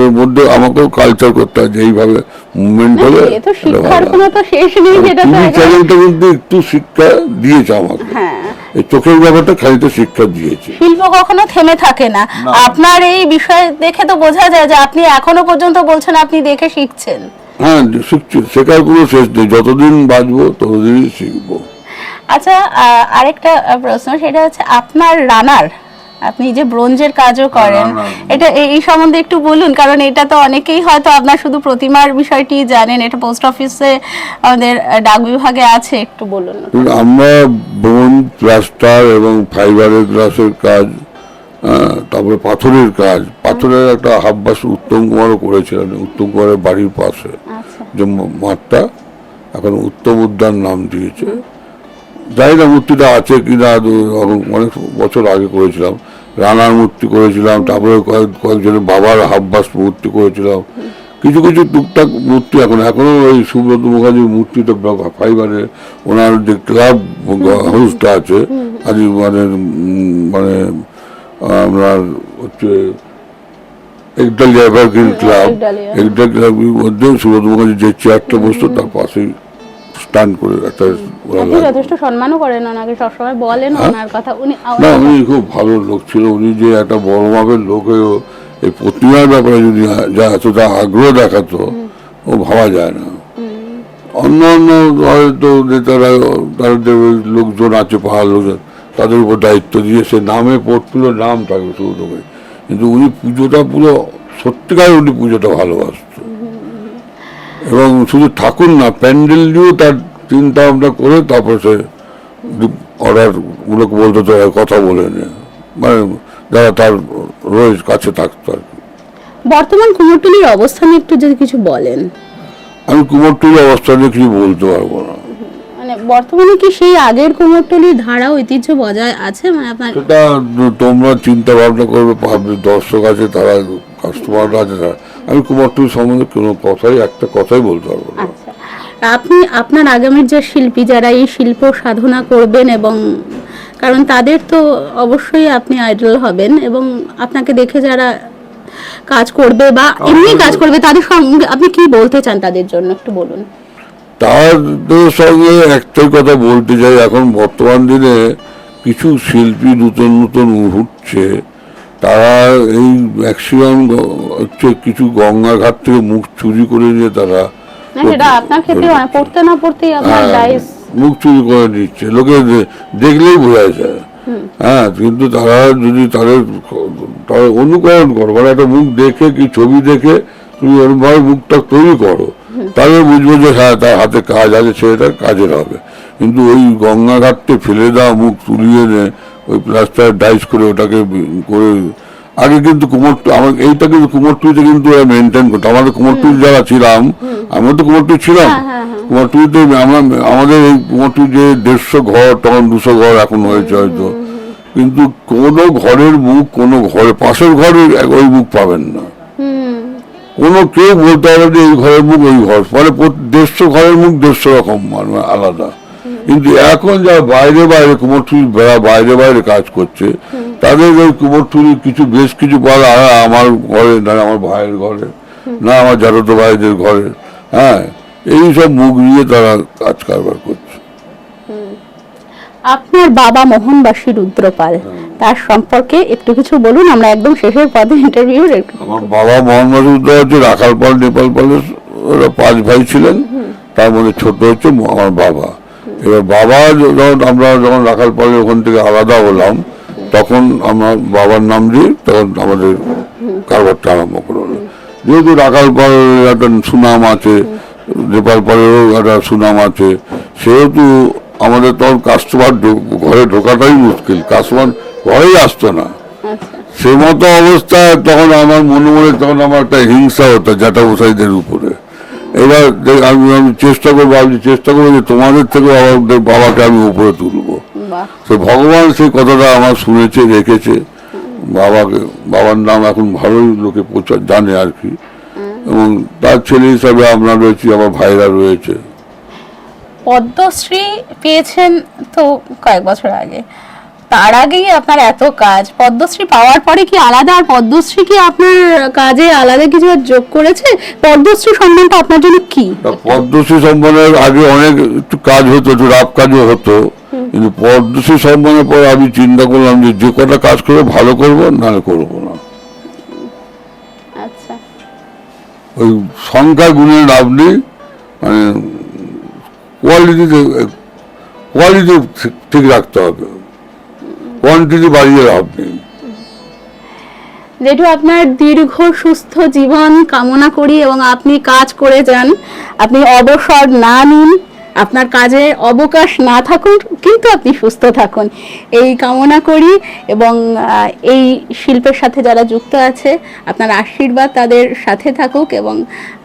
ওর মধ্যে আমাকেও কালচার করতে হয় যে এইভাবে মুভমেন্ট হলে এ তো শিক্ষার কোনো তো শেষ নেই, যেটা তো টিভি একদম- চ্যানেলটা কিন্তু একটু শিক্ষা দিয়েছে আমাকে, হ্যাঁ। এই চোখের ব্যাপারটা খানিকটা শিক্ষা দিয়েছে। শিল্প কখনো থেমে থাকে না। না। আপনার এই বিষয় দেখে তো বোঝা যায় যে আপনি এখনো পর্যন্ত বলছেন আপনি দেখে শিখছেন। হ্যাঁ শিখছি, শেখার কোনো শেষ নেই, যতদিন বাঁচবো ততদিনই শিখবো। আচ্ছা, আরেকটা প্রশ্ন, সেটা হচ্ছে আপনার রানার, আপনি যে ব্রোঞ্জের কাজও করেন, রানার। এটা এই সম্বন্ধে একটু বলুন, কারণ এটা তো অনেকেই হয়তো আপনার শুধু প্রতিমার বিষয়টি জানেন, এটা পোস্ট অফিসে আমাদের ডাক বিভাগে আছে, একটু বলুন। কিন্তু আমরা বোন প্লাস্টার এবং ফাইবারের গ্লাসের কাজ, তারপরে পাথরের কাজ, পাথরের একটা হাব্বাস উত্তম কুমারও করেছিলেন, উত্তম কুমারের বাড়ির পাশে আচ্ছা। যে মাঠটা এখন উত্তম উদ্যান নাম দিয়েছে, জানি না মূর্তিটা আছে কিনা, অনেক বছর আগে করেছিলাম। রানার মূর্তি করেছিলাম, তারপরে কয়েকজনের বাবার হাব্বাস মূর্তি করেছিলাম, কিছু কিছু টুকটাক মূর্তি এখনো ওই সুব্রত মুখার্জির মূর্তিটা ফাইবারে, ওনার যে ক্লাব হাউসটা আছে আজ মানে আপনার হচ্ছে একডালিয়া এভারগ্রিন ক্লাব, একডালিয়া। একডালিয়া ক্লাবের মধ্যে সুব্রত মুখার্জি যে চেয়ারটা বসতো তার পাশেই স্ট্যান্ড করে একটা আপনি যথেষ্ট সম্মানও করেন ওনাকে, সবসময় বলেন ওনার কথা। উনি না, উনি খুব ভালো লোক ছিল। উনি যে একটা বড় মাপের লোক হয়েও এই প্রতিমার ব্যাপারে যদি যা এতটা আগ্রহ দেখাতো, ও ভাবা যায় না। অন্য অন্য হয়তো নেতারা, তাদের লোকজন আছে, পাহাড় লোকজন, তাদের উপর দায়িত্ব দিয়ে সে নামে পড়তুলো, নাম থাকবে শুধু করে, কিন্তু উনি পুজোটা পুরো সত্যিকার উনি পুজোটা ভালোবাসত। এবং শুধু ঠাকুর না, প্যান্ডেল দিয়েও তার চিন্তা ভাবনা করে তারপর সে অর্ডার গুলোকে বলতো, তো কথা বলে নে, মানে যারা তার রোজ কাছে থাকতো আর কি। বর্তমান কুমোরটুলির অবস্থান একটু যদি কিছু বলেন। আমি কুমোরটুলির অবস্থা নিয়ে কিছু বলতে পারবো না। মানে বর্তমানে কি সেই আগের কুমোরটুলির ধারা ঐতিহ্য বজায় আছে? মানে আপনার সেটা তোমরা চিন্তা ভাবনা করবে, ভাববে, দর্শক আছে, তারা কাস্টমাররা আছে, তারা, আমি কুমোরটুলি সম্বন্ধে কোনো একটা কথাই বলতে পারবো না। আচ্ছা, আপনি আপনার আগামীর যে শিল্পী যারা এই শিল্প সাধনা করবেন, এবং কারণ তাদের তো অবশ্যই আপনি আইডল হবেন, এবং আপনাকে দেখে যারা কাজ করবে বা এমনি কাজ করবে, তাদের সঙ্গে আপনি কি বলতে চান তাদের জন্য একটু বলুন। তাদের সঙ্গে একটাই কথা বলতে চাই, এখন বর্তমান দিনে কিছু শিল্পী নতুন নতুন উঠছে, তারা এই ম্যাক্সিমাম হচ্ছে কিছু গঙ্গার ঘাট থেকে মুখ চুরি করে নিয়ে তারা, না, সেটা আপনার ক্ষেত্রে হয়, পড়তে না পড়তেই আপনার ডাইস। মুখ চুরি করে নিচ্ছে, লোকে দেখলেই বোঝা যায়। হ্যাঁ, কিন্তু তারা যদি তাদের অনুকরণ করো, মানে একটা মুখ দেখে কি ছবি দেখে তুমি ওরকমভাবে মুখটা তৈরি করো, তাহলে বুঝবো যে হ্যাঁ তার হাতে কাজ আছে, সেটা কাজের হবে। কিন্তু ওই গঙ্গাঘাটকে ফেলে দেওয়া, মুখ তুলিয়ে ওই প্লাস্টার ডাইস করে ওটাকে করে, আগে কিন্তু আমার এইটা কিন্তু কুমোরটুলিতে কিন্তু মেনটেন করতো। আমাদের কুমোরটুলি যারা ছিলাম, আমরা তো কুমোরটুলি ছিলাম, কুমোরটুলিতে আমাদের এই কুমোরটুলি যে 150 ঘর, তখন 200 ঘর এখন হয়েছে হয়তো, কিন্তু কোনো ঘরের মুখ, কোনো ঘরে পাশের ঘরের ওই মুখ পাবেন না, কোনো কেউ বলতে হবে যে এই ঘরের মুখ ওই ঘর, ফলে 150 ঘরের মুখ 150 রকম মানে আলাদা। কিন্তু এখন যারা বাইরে বাইরে কুমোরটুলির বাইরে বাইরে কাজ করছে, তাদের ওই কুমোরটুলির বেশ কিছু পালা আমার ঘরে, না আমার ভাইয়ের ঘরে, না আমার জারতো ভাইদের ঘরে, হ্যাঁ, এইসব মুখ নিয়ে তারা কাজ কারবার করছে। আপনার বাবা মোহনবাসী রুদ্রপাল, তার সম্পর্কে একটু কিছু বলুন, আমরা একদম শেষের পথে ইন্টারভিউর। আমার বাবা মোহাম্মদ হচ্ছে রাখাল পাল, নেপাল পালের, ওরা 5 ভাই ছিলেন, তার মধ্যে ছোট হচ্ছে আমার বাবা। এবার বাবা আমরা যখন রাখাল পালের ওখান থেকে আলাদা হলাম, তখন আমার বাবার নাম দিয়ে তখন আমাদের কারবারটা আরম্ভ করলো। যেহেতু রাখাল পালের একটা সুনাম আছে, নেপাল পালেরও একটা সুনাম আছে, সেহেতু আমাদের তখন কাস্টমার ঘরে ঢোকাটাই মুশকিল, কাস্টমার ঘরেই আসতো না। সে মতো অবস্থায় তখন আমার মনে মনে তখন আমার একটা হিংসা হতো জ্যাঠামশাইদের উপরে। এবার আমি চেষ্টা করবো যে তোমাদের থেকে আমাদের বাবাকে আমি উপরে তুলবো। তো ভগবান সেই কথাটা আমার শুনেছে, রেখেছে। বাবার নাম এখন ভালোই লোকে প্রচার জানে আর কি, এবং তার ছেলে হিসাবে আমরা রয়েছি, আমার ভাইরা রয়েছে। পদ্মশ্রী পেয়েছেন তো কয়েক বছর আগে, তার আগেই আপনার এত কাজ, পদ্মশ্রী পাওয়ার পরে কি আলাদা, আর পদ্মশ্রী কি আপনার কাজে আলাদা কিছু আর যোগ করেছে? পদ্মশ্রী সম্মানটা আপনার জন্য কি? পদ্মশ্রী সম্মানের আগে অনেক একটু কাজ হতো, একটু রাফ কাজও হতো, কিন্তু পদ্মশ্রী সম্মানের পর আমি চিন্তা করলাম যে যে কটা কাজ করে ভালো করবো, নাহলে করবো না। আচ্ছা, ওই সংখ্যা গুণের লাভ নেই, মানে কোয়ালিটি ঠিক রাখতে হবে, কোয়ান্টিটি বাড়িয়ে লাভ নেই। জেঠু, আপনার দীর্ঘ সুস্থ জীবন কামনা করি এবং আপনি কাজ করে যান, আপনি অবসর না নিন, আপনার কাজের অবকাশ না থাকুন, কিন্তু আপনি সুস্থ থাকুন এই কামনা করি। এবং এই শিল্পের সাথে যারা যুক্ত আছে, আপনার আশীর্বাদ তাদের সাথে থাকুক এবং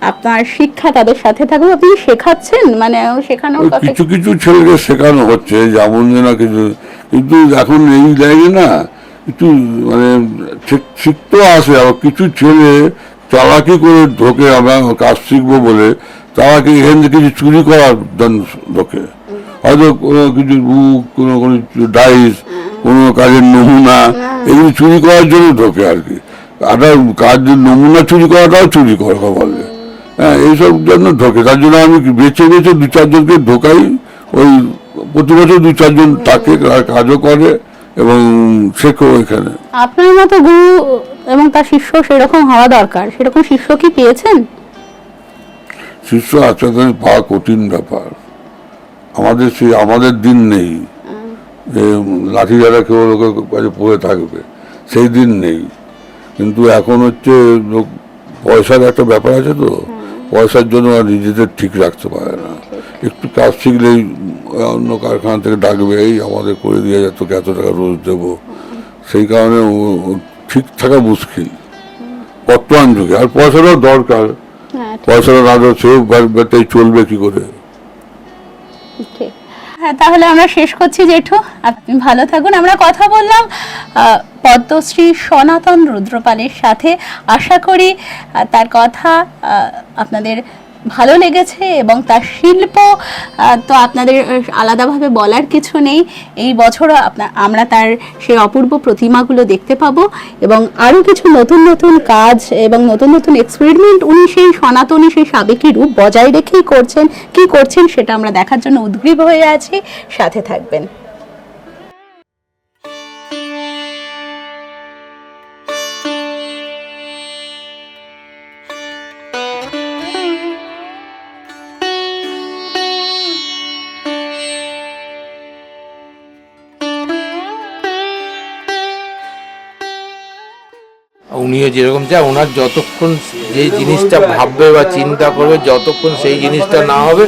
আপনার শিক্ষা তাদের সাথে থাকুক। আপনি শেখাচ্ছেন, মানে শেখানোর কথা কিছু কিছু ছেলেকে শেখানো হচ্ছে, যেমন না কিছু, কিন্তু এখন এই লাইনে না একটু মানে শিখতেও আসে। আবার কিছু ছেলে চালাকি করে ঢোকে, আমরা কাজ শিখবো বলে চালাকি এখান থেকে কিছু চুরি করার জন্য ঢোকে, হয়তো কোনো কিছু বুক, কোনো কোনো ডাইস, কোনো কাজের নমুনা, এগুলো চুরি করার জন্য ঢোকে আর কি। একটা কাজের নমুনা চুরি করাটাও চুরি করা বলে, হ্যাঁ, এইসব জন্য ঢোকে। তার জন্য আমি বেছে বেছে 2-4 জনকে ঢোকাই, ওই প্রতি বছর 2-4 জন থাকে, কাজও করে এবং শেখো এখানে। আপনার মতো গুরু এবং তার শিষ্য সেরকম হওয়া দরকার, সেরকম শিষ্য কি পেয়েছেন? শিষ্য আচার্য পাওয়া কঠিন ব্যাপার, আমাদের দিন নেই যে লাঠি যারা কেউ লোকের কাছে পড়ে থাকবে, সেই দিন নেই। কিন্তু এখন হচ্ছে লোক পয়সার একটা ব্যাপার আছে, তো পয়সার জন্য আর নিজেদের ঠিক রাখতে পারে না। একটু কাজ শিখলেই অন্য কারখানা থেকে ডাকবে, এই আমাদের করে দিয়ে যায়, তোকে এত টাকা রোজ দেবো। সেই কারণে ঠিক থাকা মুশকিল বর্তমান যুগে। আর পয়সাটাও দরকার, পয়সাটা না দিলে সেও ব্যাটাই চলবে কি করে। হ্যাঁ, তাহলে আমরা শেষ করছি জেঠু, আপনি ভালো থাকুন। আমরা কথা বললাম পদ্মশ্রী সনাতন রুদ্রপালের সাথে। আশা করি তার কথা আপনাদের ভালো লেগেছে এবং তার শিল্প তো আপনাদের আলাদাভাবে বলার কিছু নেই। এই বছরও আমরা তার সেই অপূর্ব প্রতিমাগুলো দেখতে পাবো এবং আরও কিছু নতুন নতুন কাজ এবং নতুন নতুন এক্সপেরিমেন্ট উনি সেই সনাতনী, সেই সাবেকি রূপ বজায় রেখেই করছেন। কি করছেন সেটা আমরা দেখার জন্য উদ্গ্রীব হয়ে আছি, সাথে থাকবেন। উনিও যেরকম চায়, ওনার যতক্ষণ যে জিনিসটা ভাববে বা চিন্তা করবে, যতক্ষণ সেই জিনিসটা না হবে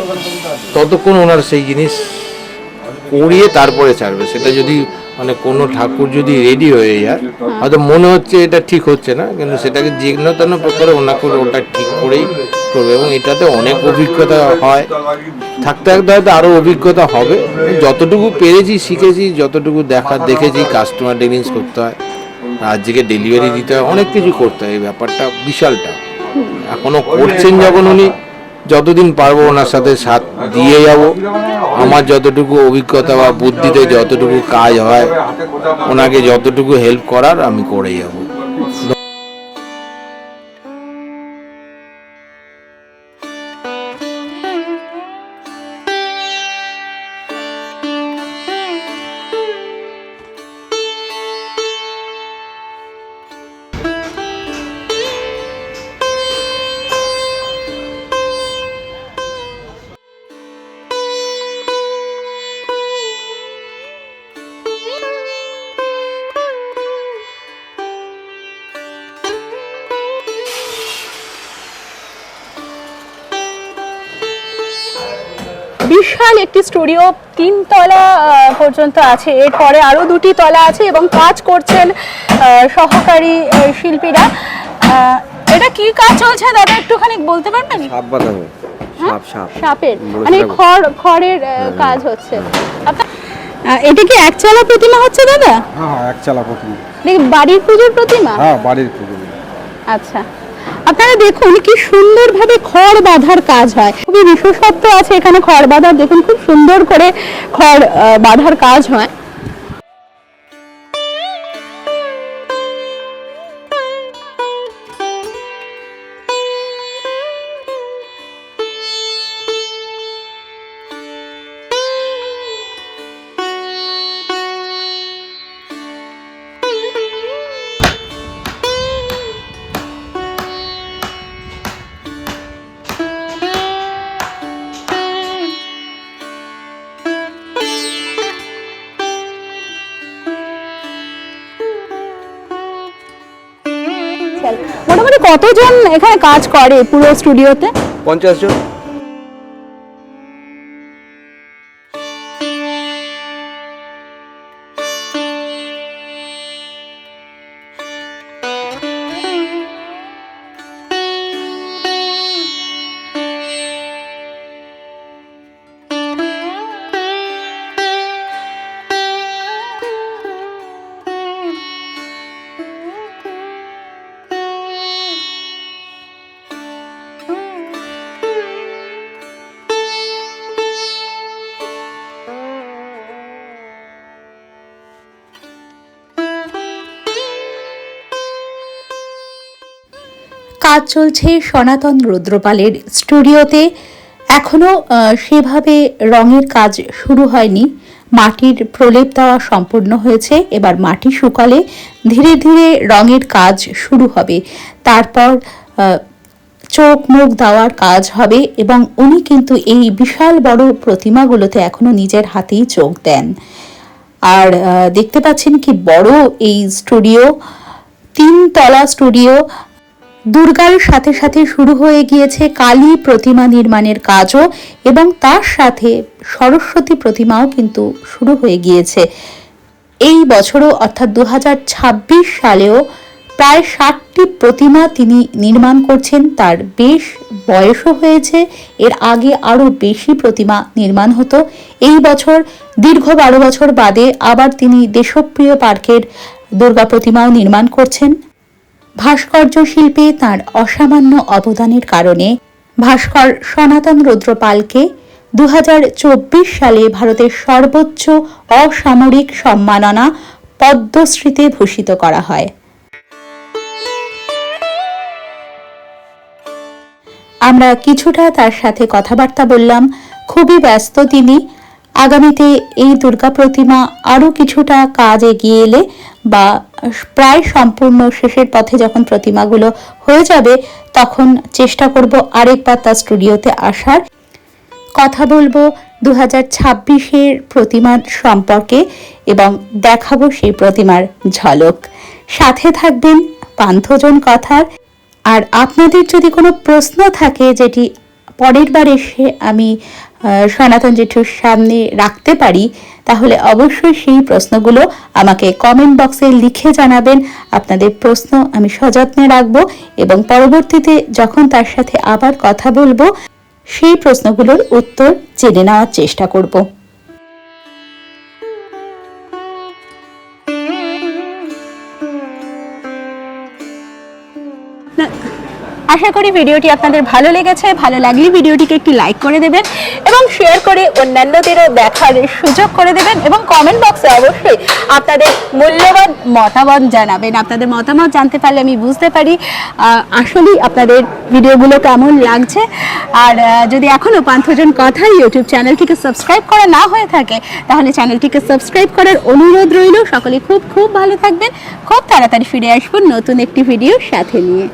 ততক্ষণ ওনার সেই জিনিস করিয়ে তারপরে ছাড়বে। সেটা যদি মানে কোনো ঠাকুর যদি রেডি হয়ে যায়, হয়তো মনে হচ্ছে এটা ঠিক হচ্ছে না, কিন্তু সেটাকে যেন তেন প্রকারে ওনাকে ওটা ঠিক করেই করবে। এবং এটাতে অনেক অভিজ্ঞতা হয়, থাকতে থাকতে হয়তো আরও অভিজ্ঞতা হবে। যতটুকু পেরেছি শিখেছি, যতটুকু দেখেছি, কাস্টমার ডিলিংস করতে হয়, আজকে ডেলিভারি দিতে হয়, অনেক কিছু করতে হয়। এই ব্যাপারটা বিশালটা এখনো করছেন যখন উনি, যতদিন পারবো ওনার সাথে সাথ দিয়ে যাব। আমার যতটুকু অভিজ্ঞতা বা বুদ্ধিতে যতটুকু কাজ হয়, ওনাকে যতটুকু হেল্প করার আমি করে যাব। বিশাল একটি স্টুডিও, 3 তলা পর্যন্ত আছে, এরপরে আরো 2টি তলা আছে এবং কাজ করছেন সহকারী শিল্পীরা। এটা কি কাজ চলছে দাদা, একটুখানি বলতে পারবেন? সাপ বাঁধানো, সাপের মানে খড়ের কাজ হচ্ছে। এটা কি একচালা প্রতিমা হচ্ছে দাদা? হ্যাঁ, একচালা প্রতিমা। বাড়ির পুজোর প্রতিমা? হ্যাঁ, বাড়ির পুজো। আচ্ছা, আপনারা দেখুন কি সুন্দরভাবে খড় বাঁধার কাজ হয়, খুবই বিশেষত্ব আছে এখানে খড় বাঁধার। দেখুন খুব সুন্দর করে খড় বাঁধার কাজ হয়। করছেন। মোটামুটি কতজন এখানে কাজ করে পুরো স্টুডিওতে? 50 জন। কাজ চলছে সনাতন রুদ্রপালের স্টুডিওতে। এখনো সেভাবে রঙের কাজ শুরু হয়নি, মাটির প্রলেপ দেওয়া সম্পূর্ণ হয়েছে। এবার মাটি শুকালে ধীরে ধীরে রঙের কাজ শুরু হবে, তারপর চোখ মুখ দেওয়ার কাজ হবে। এবং উনি কিন্তু এই বিশাল বড় প্রতিমাগুলোতে এখনো নিজের হাতেই চোখ দেন। আর দেখতে পাচ্ছেন কি বড় এই স্টুডিও, 3 তলা স্টুডিও। দুর্গার সাথে সাথে শুরু হয়ে গিয়েছে কালী প্রতিমা নির্মাণের কাজও, এবং তার সাথে সরস্বতী প্রতিমাও কিন্তু শুরু হয়ে গিয়েছে। এই বছরও অর্থাৎ 2026 সালেও প্রায় 60টি প্রতিমা তিনি নির্মাণ করছেন। তার বেশ বয়সও হয়েছে, এর আগে আরও বেশি প্রতিমা নির্মাণ হতো। এই বছর দীর্ঘ 12 বছর বাদে আবার তিনি দেশপ্রিয় পার্কের দুর্গা প্রতিমাও নির্মাণ করছেন। ভাস্কর্য শিল্পে তাঁর অসামান্য অবদানের কারণে ভাস্কর সনাতন রুদ্রপালকে 2024 সালে ভারতের সর্বোচ্চ অসামরিক সম্মাননা পদ্মশ্রীতে ভূষিত করা হয়। আমরা কিছুটা তার সাথে কথাবার্তা বললাম। খুবই ব্যস্ত তিনি। আগামীতে এই দুর্গা প্রতিমা আরও কিছুটা কাজ এগিয়ে এলে বা প্রায় সম্পূর্ণ শেষের পথে যখন প্রতিমাগুলো হয়ে যাবে, তখন চেষ্টা করব আরেকবার তার স্টুডিওতে আসার। কথা বলবো 2026-এর প্রতিমার সম্পর্কে এবং দেখাবো সেই প্রতিমার ঝলক। সাথে থাকবেন পান্থজন কথার। আর আপনাদের যদি কোনো প্রশ্ন থাকে যেটি পরের বার এসে আমি সনাতন জেঠুর সামনে রাখতে পারি, তাহলে অবশ্যই সেই প্রশ্নগুলো আমাকে কমেন্ট বক্সে লিখে জানাবেন। আপনাদের প্রশ্ন আমি সযত্নে রাখবো এবং পরবর্তীতে যখন তার সাথে আবার কথা বলবো, সেই প্রশ্নগুলোর উত্তর জেনে নেওয়ার চেষ্টা করব। আশা করি ভিডিওটি আপনাদের ভালো লেগেছে। ভালো লাগলে ভিডিওটিকে একটি লাইক করে দেবেন এবং শেয়ার করে অন্যান্যদেরও দেখার সুযোগ করে দেবেন, এবং কমেন্ট বক্সে অবশ্যই আপনাদের মূল্যবান মতামত জানাবেন। আপনাদের মতামত জানতে পারলে আমি বুঝতে পারি আসলেই আপনাদের ভিডিওগুলো কেমন লাগছে। আর যদি এখনও পান্থজন কথা ইউটিউব চ্যানেলটিকে সাবস্ক্রাইব করা না হয়ে থাকে, তাহলে চ্যানেলটিকে সাবস্ক্রাইব করার অনুরোধ রইল। সকলে খুব খুব ভালো থাকবেন। খুব তাড়াতাড়ি ফিরে আসবো নতুন একটি ভিডিওর সাথে নিয়ে।